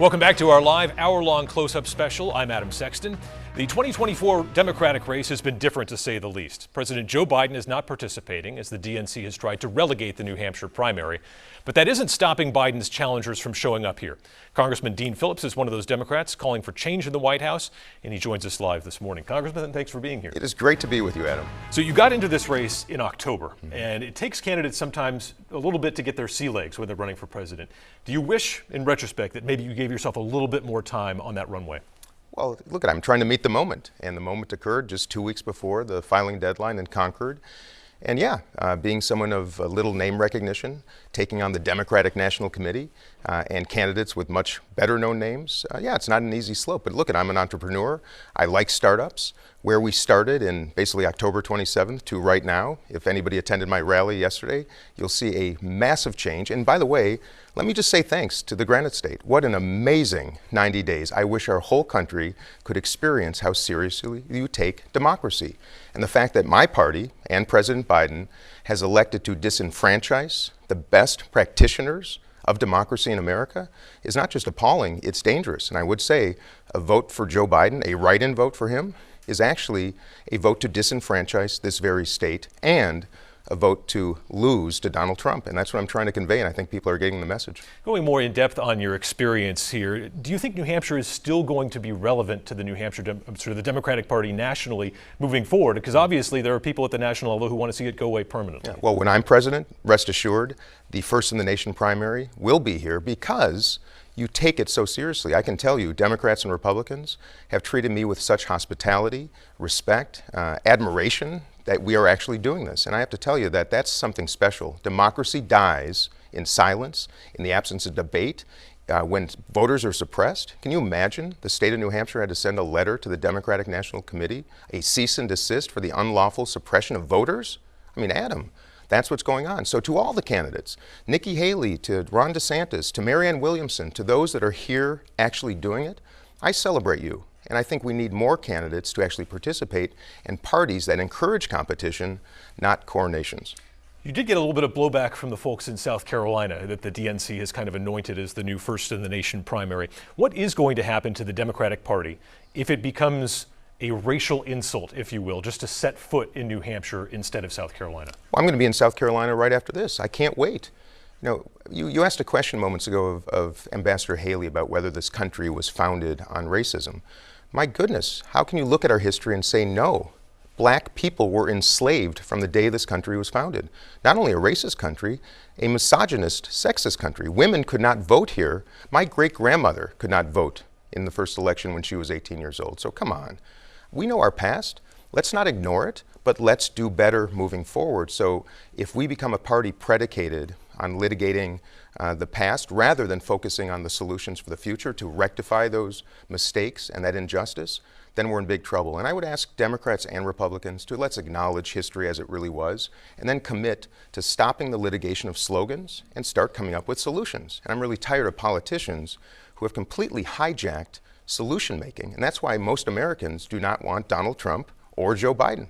Welcome back to our live hour-long close-up special. I'm Adam Sexton. The 2024 Democratic race has been different, to say the least. President Joe Biden is not participating as the DNC has tried to relegate the New Hampshire primary. But that isn't stopping Biden's challengers from showing up here. Congressman Dean Phillips is one of those Democrats calling for change in the White House, and he joins us live this morning. Congressman, thanks for being here. It is great to be with you, Adam. So you got into this race in October, and it takes candidates sometimes a little bit to get their sea legs when they're running for president. Do you wish, in retrospect, that maybe you gave yourself a little bit more time on that runway? Well, look, I'm trying to meet the moment, and the moment occurred just 2 weeks before the filing deadline in Concord. And yeah, being someone of little name recognition, taking on the Democratic National Committee and candidates with much better known names, yeah, it's not an easy slope. But look, I'm an entrepreneur. I like startups. Where we started in basically October 27th to right now, if anybody attended my rally yesterday, you'll see a massive change. And by the way, let me just say thanks to the Granite State. What an amazing 90 days. I wish our whole country could experience how seriously you take democracy. And the fact that my party and President Biden has elected to disenfranchise the best practitioners of democracy in America is not just appalling, it's dangerous. And I would say a vote for Joe Biden, a write-in vote for him, is actually a vote to disenfranchise this very state and a vote to lose to Donald Trump. And that's what I'm trying to convey, and I think people are getting the message. Going more in depth on your experience here, do you think New Hampshire is still going to be relevant to the New Hampshire, the Democratic Party nationally moving forward? Because obviously there are people at the national level who want to see it go away permanently. Yeah, well, when I'm president, rest assured, the First in the Nation primary will be here because you take it so seriously. I can tell you, Democrats and Republicans have treated me with such hospitality, respect, admiration, that we are actually doing this. And I have to tell you that that's something special. Democracy dies in silence, in the absence of debate, when voters are suppressed. Can you imagine the state of New Hampshire had to send a letter to the Democratic National Committee, a cease and desist for the unlawful suppression of voters? I mean, Adam, that's what's going on. So to all the candidates, Nikki Haley, to Ron DeSantis, to Marianne Williamson, to those that are here actually doing it, I celebrate you. And I think we need more candidates to actually participate in parties that encourage competition, not coronations. You did get a little bit of blowback from the folks in South Carolina that the DNC has kind of anointed as the new First in the Nation primary. What is going to happen to the Democratic Party if it becomes a racial insult, if you will, just to set foot in New Hampshire instead of South Carolina? Well, I'm going to be in South Carolina right after this. I can't wait. You asked a question moments ago of Ambassador Haley about whether this country was founded on racism. My goodness, how can you look at our history and say no? Black people were enslaved from the day this country was founded. Not only a racist country, a misogynist, sexist country. Women could not vote here. My great-grandmother could not vote in the first election when she was 18 years old. So come on. We know our past. Let's not ignore it, but let's do better moving forward. So if we become a party predicated on litigating the past rather than focusing on the solutions for the future to rectify those mistakes and that injustice, then we're in big trouble. And I would ask Democrats and Republicans to let's acknowledge history as it really was and then commit to stopping the litigation of slogans and start coming up with solutions. And I'm really tired of politicians who have completely hijacked solution making. And that's why most Americans do not want Donald Trump or Joe Biden.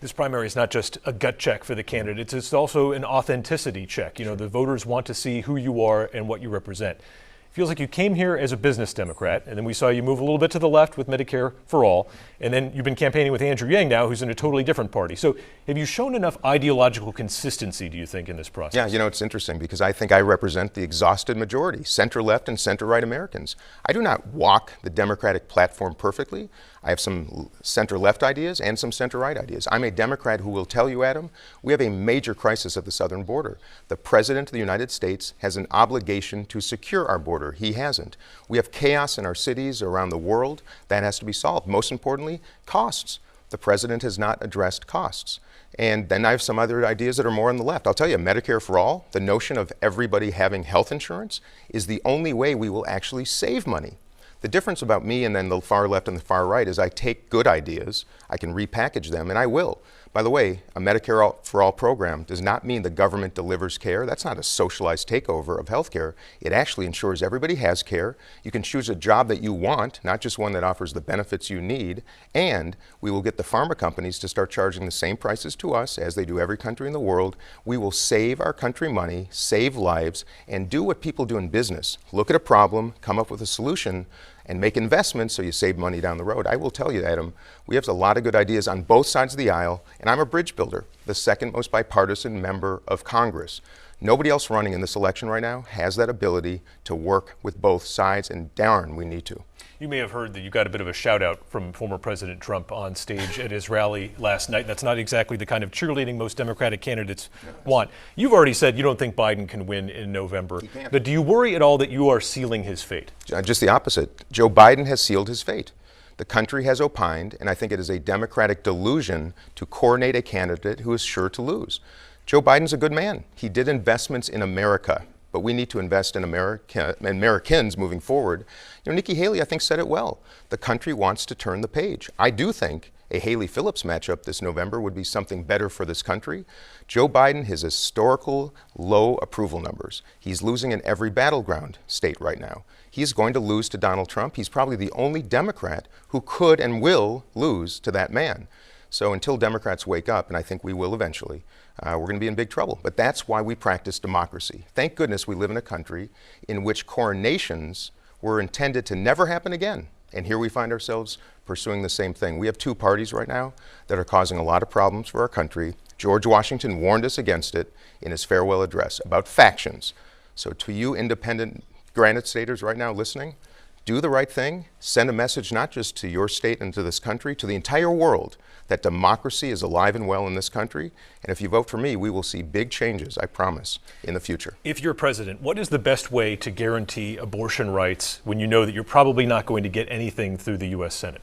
This primary is not just a gut check for the candidates, it's also an authenticity check. You know, the voters want to see who you are and what you represent. It feels like you came here as a business Democrat, and then we saw you move a little bit to the left with Medicare for All, and then you've been campaigning with Andrew Yang now, who's in a totally different party. So have you shown enough ideological consistency, do you think, in this process? Yeah, it's interesting because I think I represent the exhausted majority, center-left and center-right Americans. I do not walk the Democratic platform perfectly. I have some center-left ideas and some center-right ideas. I'm a Democrat who will tell you, Adam, we have a major crisis at the southern border. The President of the United States has an obligation to secure our border. He hasn't. We have chaos in our cities around the world. That has to be solved. Most importantly, costs. The President has not addressed costs. And then I have some other ideas that are more on the left. I'll tell you, Medicare for All, the notion of everybody having health insurance is the only way we will actually save money. The difference about me and then the far left and the far right is I take good ideas, I can repackage them, and I will. By the way, a Medicare for All program does not mean the government delivers care. That's not a socialized takeover of health care. It actually ensures everybody has care. You can choose a job that you want, not just one that offers the benefits you need. And we will get the pharma companies to start charging the same prices to us as they do every country in the world. We will save our country money, save lives, and do what people do in business. Look at a problem, come up with a solution, and make investments so you save money down the road. I will tell you, Adam, we have a lot of good ideas on both sides of the aisle, and I'm a bridge builder, the second most bipartisan member of Congress. Nobody else running in this election right now has that ability to work with both sides, and darn, we need to. You may have heard that you got a bit of a shout out from former President Trump on stage at his rally last night. That's not exactly the kind of cheerleading most Democratic candidates want. You've already said you don't think Biden can win in November. But do you worry at all that you are sealing his fate? Just the opposite. Joe Biden has sealed his fate. The country has opined, and I think it is a Democratic delusion to coronate a candidate who is sure to lose. Joe Biden's a good man. He did investments in America, but we need to invest in Americans moving forward. You know, Nikki Haley, I think, said it well. The country wants to turn the page. I do think a Haley-Phillips matchup this November would be something better for this country. Joe Biden has historical low approval numbers. He's losing in every battleground state right now. He's going to lose to Donald Trump. He's probably the only Democrat who could and will lose to that man. So until Democrats wake up, and I think we will eventually, we're going to be in big trouble. But that's why we practice democracy. Thank goodness we live in a country in which coronations were intended to never happen again. And here we find ourselves pursuing the same thing. We have two parties right now that are causing a lot of problems for our country. George Washington warned us against it in his farewell address about factions. So to you independent Granite Staters right now listening, do the right thing. Send a message not just to your state and to this country, to the entire world, that democracy is alive and well in this country. And if you vote for me, we will see big changes, I promise, in the future. If you're president, what is the best way to guarantee abortion rights when you know that you're probably not going to get anything through the U.S. Senate?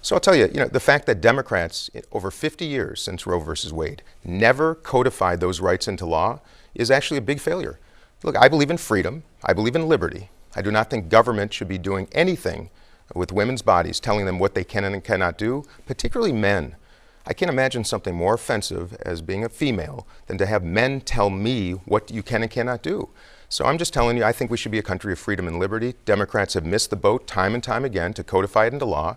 So I'll tell you, the fact that Democrats, over 50 years since Roe versus Wade, never codified those rights into law is actually a big failure. Look, I believe in freedom. I believe in liberty. I do not think government should be doing anything with women's bodies, telling them what they can and cannot do, particularly men. I can't imagine something more offensive as being a female than to have men tell me what you can and cannot do. So I'm just telling you, I think we should be a country of freedom and liberty. Democrats have missed the boat time and time again to codify it into law.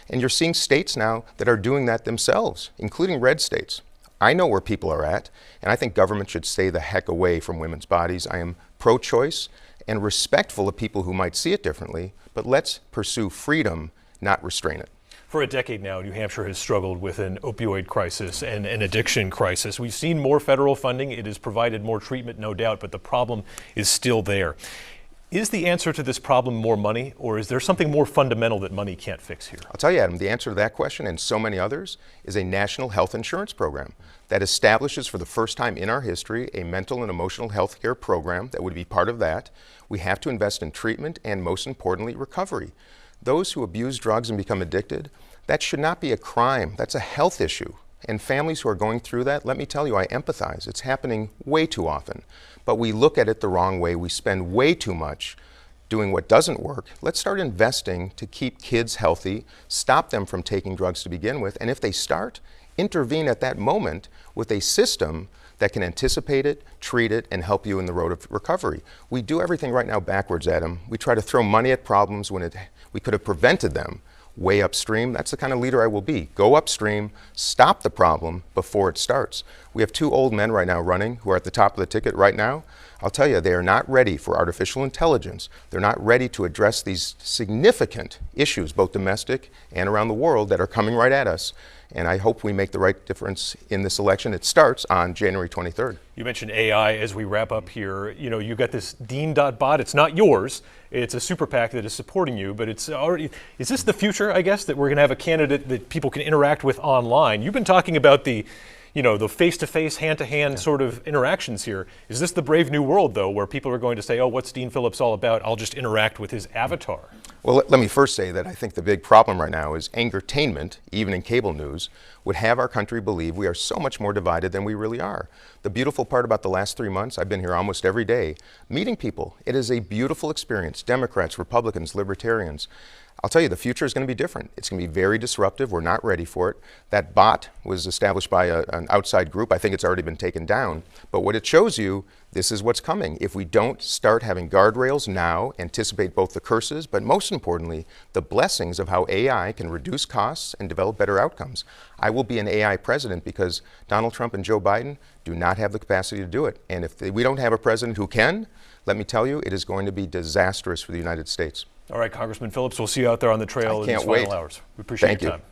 And you're seeing states now that are doing that themselves, including red states. I know where people are at, and I think government should stay the heck away from women's bodies. I am pro-choice and respectful of people who might see it differently, but let's pursue freedom, not restrain it. For a decade now, New Hampshire has struggled with an opioid crisis and an addiction crisis. We've seen more federal funding. It has provided more treatment, no doubt, but the problem is still there. Is the answer to this problem more money, or is there something more fundamental that money can't fix here? I'll tell you, Adam, the answer to that question and so many others is a national health insurance program that establishes for the first time in our history a mental and emotional health care program that would be part of that. We have to invest in treatment and, most importantly, recovery. Those who abuse drugs and become addicted, that should not be a crime. That's a health issue. And families who are going through that, let me tell you, I empathize. It's happening way too often. But we look at it the wrong way. We spend way too much doing what doesn't work. Let's start investing to keep kids healthy, stop them from taking drugs to begin with, and if they start, intervene at that moment with a system that can anticipate it, treat it, and help you in the road of recovery. We do everything right now backwards, Adam. We try to throw money at problems when we could have prevented them way upstream. That's the kind of leader I will be. Go upstream, stop the problem before it starts. We have two old men right now running who are at the top of the ticket right now. I'll tell you, they are not ready for artificial intelligence. They're not ready to address these significant issues, both domestic and around the world, that are coming right at us. And I hope we make the right difference in this election. It starts on January 23rd. You mentioned AI as we wrap up here. You got this Dean.bot. It's not yours. It's a super PAC that is supporting you, but it's already, is this the future, I guess, that we're going to have a candidate that people can interact with online? You've been talking about the face-to-face, hand-to-hand sort of interactions here. Is this the brave new world, though, where people are going to say, oh, what's Dean Phillips all about? I'll just interact with his avatar. Well, let me first say that I think the big problem right now is angertainment, even in cable news, would have our country believe we are so much more divided than we really are. The beautiful part about the last 3 months, I've been here almost every day, meeting people. It is a beautiful experience, Democrats, Republicans, Libertarians. I'll tell you, the future is going to be different. It's going to be very disruptive. We're not ready for it. That bot was established by an outside group. I think it's already been taken down. But what it shows you, this is what's coming. If we don't start having guardrails now, anticipate both the curses, but most importantly, the blessings of how AI can reduce costs and develop better outcomes. I will be an AI president because Donald Trump and Joe Biden do not have the capacity to do it. And if we don't have a president who can, let me tell you, it is going to be disastrous for the United States. All right, Congressman Phillips, we'll see you out there on the trail in these final hours. We appreciate your time.